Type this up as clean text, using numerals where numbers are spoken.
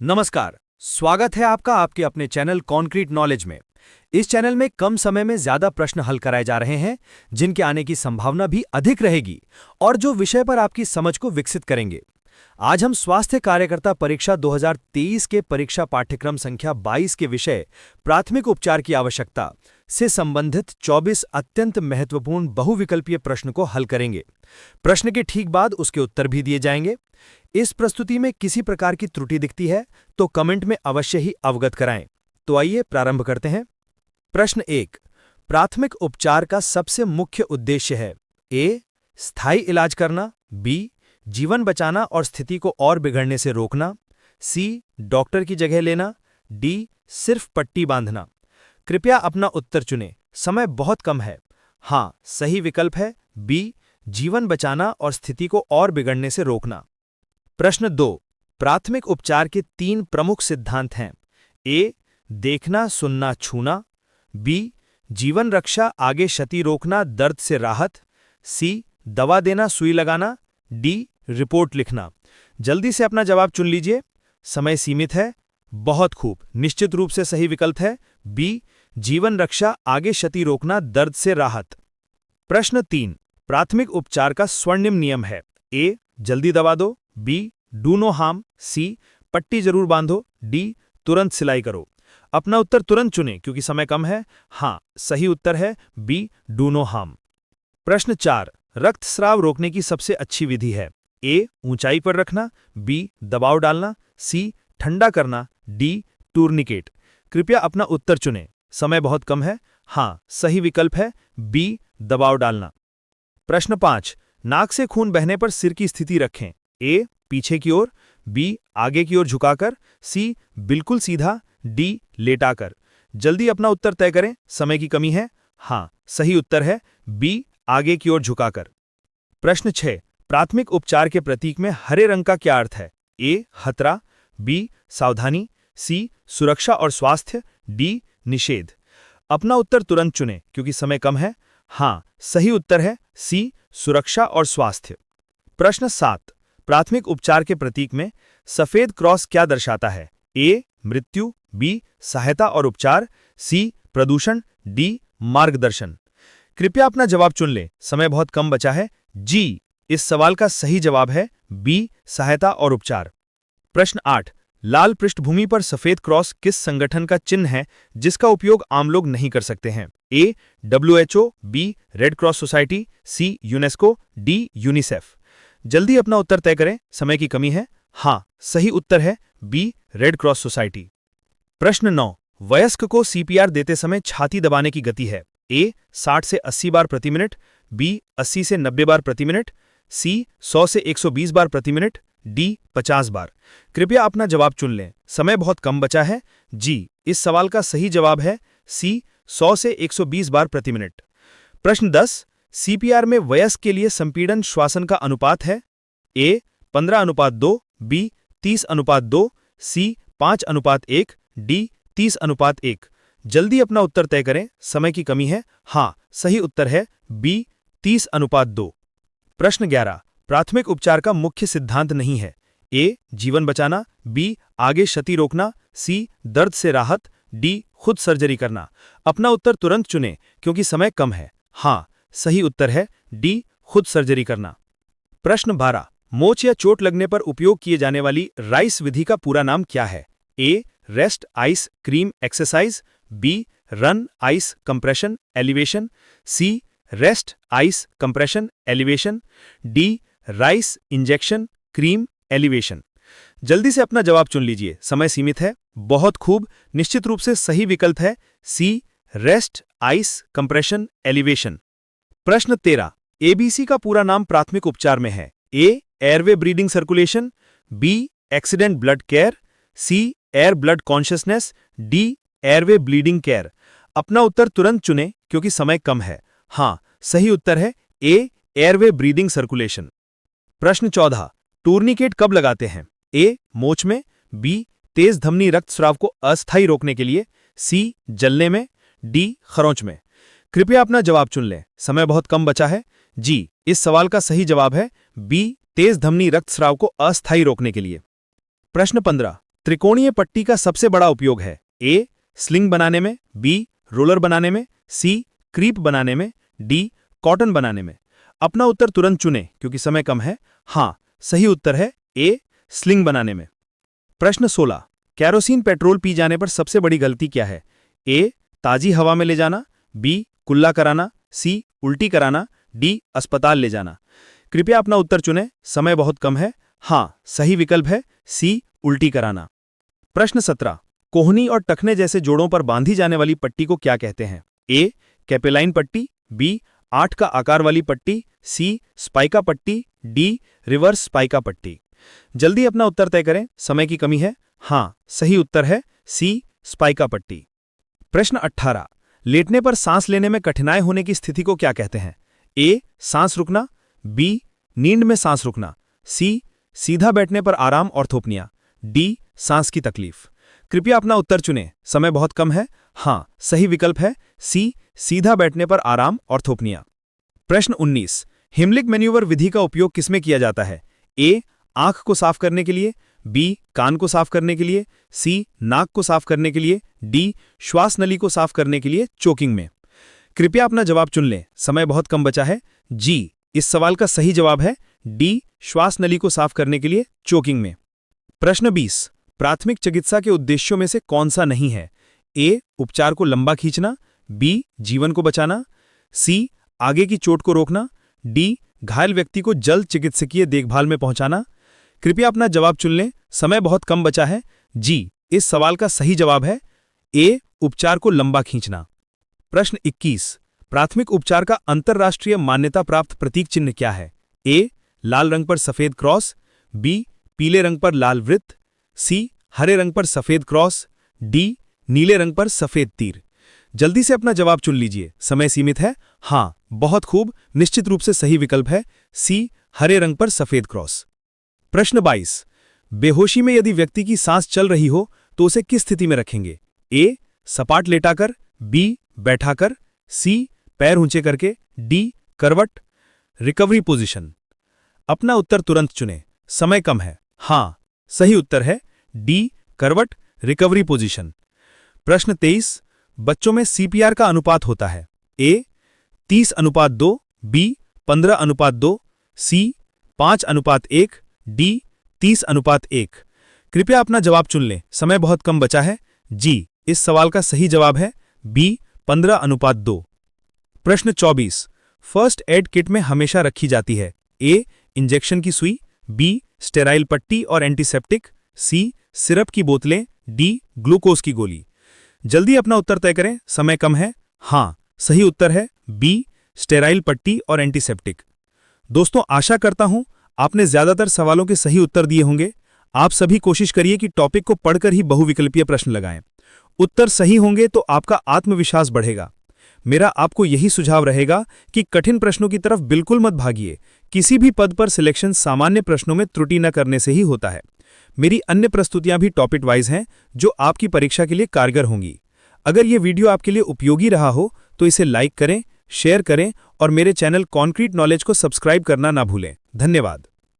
नमस्कार, स्वागत है आपका आपके अपने चैनल कॉन्क्रीट नॉलेज में। इस चैनल में कम समय में ज्यादा प्रश्न हल कराए जा रहे हैं, जिनके आने की संभावना भी अधिक रहेगी और जो विषय पर आपकी समझ को विकसित करेंगे। आज हम स्वास्थ्य कार्यकर्ता परीक्षा 2023 के परीक्षा पाठ्यक्रम संख्या 22 के विषय प्राथमिक उपचार की आवश्यकता से संबंधित 24 अत्यंत महत्वपूर्ण बहुविकल्पीय प्रश्न को हल करेंगे। प्रश्न के ठीक बाद उसके उत्तर भी दिए जाएंगे। इस प्रस्तुति में किसी प्रकार की त्रुटि दिखती है तो कमेंट में अवश्य ही अवगत कराएं। तो आइए प्रारंभ करते हैं। प्रश्न 1। प्राथमिक उपचार का सबसे मुख्य उद्देश्य है ए. स्थायी इलाज करना, बी. जीवन बचाना और स्थिति को और बिगड़ने से रोकना, सी. डॉक्टर की जगह लेना, डी. सिर्फ पट्टी बांधना। कृपया अपना उत्तर चुनें, समय बहुत कम है। हाँ, सही विकल्प है बी. जीवन बचाना और स्थिति को और बिगड़ने से रोकना। प्रश्न 2। प्राथमिक उपचार के 3 प्रमुख सिद्धांत हैं ए. देखना, सुनना, छूना, बी. जीवन रक्षा, आगे क्षति रोकना, दर्द से राहत, सी. दवा देना, सुई लगाना, डी. रिपोर्ट लिखना। जल्दी से अपना जवाब चुन लीजिए, समय सीमित है। बहुत खूब, निश्चित रूप से सही विकल्प है बी. जीवन रक्षा, आगे क्षति रोकना, दर्द से राहत। प्रश्न 3। प्राथमिक उपचार का स्वर्णिम नियम है ए. जल्दी दवा दो, बी. डू नो हार्म, सी. पट्टी जरूर बांधो, डी. तुरंत सिलाई करो। अपना उत्तर तुरंत चुनें क्योंकि समय कम है। हाँ, सही उत्तर है बी. Do no harm. प्रश्न 4। रक्तस्राव रोकने की सबसे अच्छी विधि है ए. ऊंचाई पर रखना, बी. दबाव डालना, सी. ठंडा करना, डी. टूर्निकेट। कृपया अपना उत्तर चुनें, समय बहुत कम है। हाँ, सही विकल्प है बी. दबाव डालना। प्रश्न 5। नाक से खून बहने पर सिर की स्थिति रखें ए. पीछे की ओर, बी. आगे की ओर झुकाकर, सी. बिल्कुल सीधा, डी. लेटाकर। जल्दी अपना उत्तर तय करें, समय की कमी है। हाँ, सही उत्तर है बी. आगे की ओर झुकाकर। प्रश्न 6। प्राथमिक उपचार के प्रतीक में हरे रंग का क्या अर्थ है ए. खतरा, बी. सावधानी, सी. सुरक्षा और स्वास्थ्य, डी. निषेध। अपना उत्तर तुरंत चुनें क्योंकि समय कम है। हाँ, सही उत्तर है सी. सुरक्षा और स्वास्थ्य। प्रश्न 7। प्राथमिक उपचार के प्रतीक में सफेद क्रॉस क्या दर्शाता है ए. मृत्यु, बी. सहायता और उपचार, सी. प्रदूषण, डी. मार्गदर्शन। कृपया अपना जवाब चुन लें, समय बहुत कम बचा है। जी. इस सवाल का सही जवाब है बी. सहायता और उपचार। प्रश्न 8। लाल पृष्ठभूमि पर सफेद क्रॉस किस संगठन का चिन्ह है जिसका उपयोग आम लोग नहीं कर सकते हैं A. WHO, B. Red cross society, C. UNESCO, D. UNICEF. जल्दी अपना उत्तर तय करें, समय की कमी है। हाँ, सही उत्तर है बी. Red cross society. प्रश्न 9। वयस्क को CPR देते समय छाती दबाने की गति है ए. 60 से 80 बार प्रति मिनट, बी. 80 से 90 बार प्रति मिनट, सी. 100 से 120 बार प्रति मिनट, डी. 50 बार। कृपया अपना जवाब चुन लें, समय बहुत कम बचा है। जी. इस सवाल का सही जवाब है सी. 100 से 120 बार प्रति मिनट। प्रश्न 10। CPR में वयस्क के लिए संपीड़न श्वासन का अनुपात है ए. 15:2, बी. 30:2, सी. 5:1, डी. 30:1। जल्दी अपना उत्तर तय करें, समय की कमी है। हाँ, सही उत्तर है बी. 30:2। प्रश्न 11। प्राथमिक उपचार का मुख्य सिद्धांत नहीं है ए. जीवन बचाना, बी. आगे क्षति रोकना, सी. दर्द से राहत, डी. खुद सर्जरी करना। अपना उत्तर तुरंत चुनें क्योंकि समय कम है। हाँ, सही उत्तर है डी. खुद सर्जरी करना। प्रश्न 12। मोच या चोट लगने पर उपयोग किए जाने वाली राइस विधि का पूरा नाम क्या है A. Rest ice cream exercise, B. Run ice compression elevation, C. Rest ice compression elevation, D. Rice injection cream elevation. जल्दी से अपना जवाब चुन लीजिए, समय सीमित है। बहुत खूब, निश्चित रूप से सही विकल्प है C. Rest ice compression elevation. प्रश्न 13। ABC का पूरा नाम प्राथमिक उपचार में है A. Airway breathing circulation, B. Accident blood care, C. Air blood consciousness, D. Airway bleeding care. अपना उत्तर तुरंत चुनें क्योंकि समय कम है। हाँ, सही उत्तर है ए. Airway breathing circulation. प्रश्न 14। टूर्निकेट कब लगाते हैं ए. मोच में, बी. तेज धमनी रक्तस्राव को अस्थायी रोकने के लिए, सी. जलने में, डी. खरोंच में। कृपया अपना जवाब चुन लें, समय बहुत कम बचा है। जी. इस सवाल का सही जवाब है बी. तेज धमनी रक्तस्राव को अस्थायी रोकने के लिए। प्रश्न 15। त्रिकोणीय पट्टी का सबसे बड़ा उपयोग है? ए. स्लिंग बनाने में, बी. रोलर बनाने में, सी. क्रीप बनाने में, डी. कॉटन बनाने में। अपना उत्तर तुरंत चुनें क्योंकि समय कम है। हाँ, सही उत्तर है ए. स्लिंग बनाने में। प्रश्न 16। कैरोसिन पेट्रोल पी जाने पर सबसे बड़ी गलती क्या है? ए. ताजी हवा में ले जाना, बी. कुल्ला कराना, सी. उल्टी कराना, डी. अस्पताल ले जाना। कृपया अपना उत्तर चुनें, समय बहुत कम है। हाँ, सही विकल्प है सी. उल्टी कराना। प्रश्न 17। कोहनी और टखने जैसे जोड़ों पर बांधी जाने वाली पट्टी को क्या कहते हैं? ए. कैपेलाइन पट्टी, बी. 8 का आकार वाली पट्टी, सी. स्पाइका पट्टी, डी. रिवर्स स्पाइका पट्टी। जल्दी अपना उत्तर तय करें, समय की कमी है। हाँ, सही उत्तर है सी. स्पाइका पट्टी। प्रश्न 18। लेटने पर सांस लेने में कठिनाई होने की स्थिति को क्या कहते हैं? ए. सांस रुकना, बी. नींद में सांस रुकना, सी. सीधा बैठने पर आराम ऑर्थोपनिया, डी. सांस की तकलीफ। कृपया अपना उत्तर चुनें, समय बहुत कम है। हाँ, सही विकल्प है सी. सीधा बैठने पर आराम ऑर्थोपनिया। प्रश्न 19। हिमलिक मैन्यूवर विधि का उपयोग किसमें किया जाता है? ए. आंख को साफ करने के लिए, बी. कान को साफ करने के लिए, सी. नाक को साफ करने के लिए, डी. श्वास नली को साफ करने के लिए चोकिंग में। कृपया अपना जवाब चुन लें, समय बहुत कम बचा है। जी, इस सवाल का सही जवाब है डी. श्वास नली को साफ करने के लिए चोकिंग में। प्रश्न 20। प्राथमिक चिकित्सा के उद्देश्यों में से कौन सा नहीं है? ए. उपचार को लंबा खींचना, बी. जीवन को बचाना, सी. आगे की चोट को रोकना, डी. घायल व्यक्ति को जल्द चिकित्सकीय देखभाल में पहुंचाना। कृपया अपना जवाब चुन लें, समय बहुत कम बचा है। जी, इस सवाल का सही जवाब है ए. उपचार को लंबा खींचना। प्रश्न 21। प्राथमिक उपचार का अंतर्राष्ट्रीय मान्यता प्राप्त प्रतीक चिन्ह क्या है? ए. लाल रंग पर सफेद क्रॉस, बी. पीले रंग पर लाल वृत्त, सी. हरे रंग पर सफेद क्रॉस, डी. नीले रंग पर सफेद तीर। जल्दी से अपना जवाब चुन लीजिए, समय सीमित है। हाँ, बहुत खूब, निश्चित रूप से सही विकल्प है सी. हरे रंग पर सफेद क्रॉस। प्रश्न 22। बेहोशी में यदि व्यक्ति की सांस चल रही हो तो उसे किस स्थिति में रखेंगे? ए. सपाट लेटाकर, बी. बैठाकर, सी. पैर ऊंचे करके, डी. करवट। Recovery position. अपना उत्तर तुरंत चुनें, समय कम है। हाँ, सही उत्तर है डी. करवट, रिकवरी पोजीशन। प्रश्न 23। बच्चों में सीपीआर का अनुपात होता है? ए. 30:2, बी. 15:2, सी. 5:1, डी. 30:1। कृपया अपना जवाब चुन लें, समय बहुत कम बचा है। जी, इस सवाल का सही जवाब है बी. 15:2। प्रश्न 24। फर्स्ट एड किट में हमेशा रखी जाती है? ए. इंजेक्शन की सुई, बी. स्टेराइल पट्टी और एंटीसेप्टिक, सी. सिरप की बोतलें, डी. ग्लूकोज की गोली। जल्दी अपना उत्तर तय करें, समय कम है। हाँ, सही उत्तर है बी. स्टेराइल पट्टी और एंटीसेप्टिक। दोस्तों, आशा करता हूं आपने ज्यादातर सवालों के सही उत्तर दिए होंगे। आप सभी कोशिश करिए कि टॉपिक को पढ़कर ही बहुविकल्पीय प्रश्न लगाएं। उत्तर सही होंगे तो आपका आत्मविश्वास बढ़ेगा। मेरा आपको यही सुझाव रहेगा कि कठिन प्रश्नों की तरफ बिल्कुल मत भागिए। किसी भी पद पर सिलेक्शन सामान्य प्रश्नों में त्रुटि न करने से ही होता है। मेरी अन्य प्रस्तुतियां भी टॉपिक वाइज हैं जो आपकी परीक्षा के लिए कारगर होंगी। अगर ये वीडियो आपके लिए उपयोगी रहा हो तो इसे लाइक करें, शेयर करें और मेरे चैनल कॉन्क्रीट नॉलेज को सब्सक्राइब करना ना भूलें। धन्यवाद।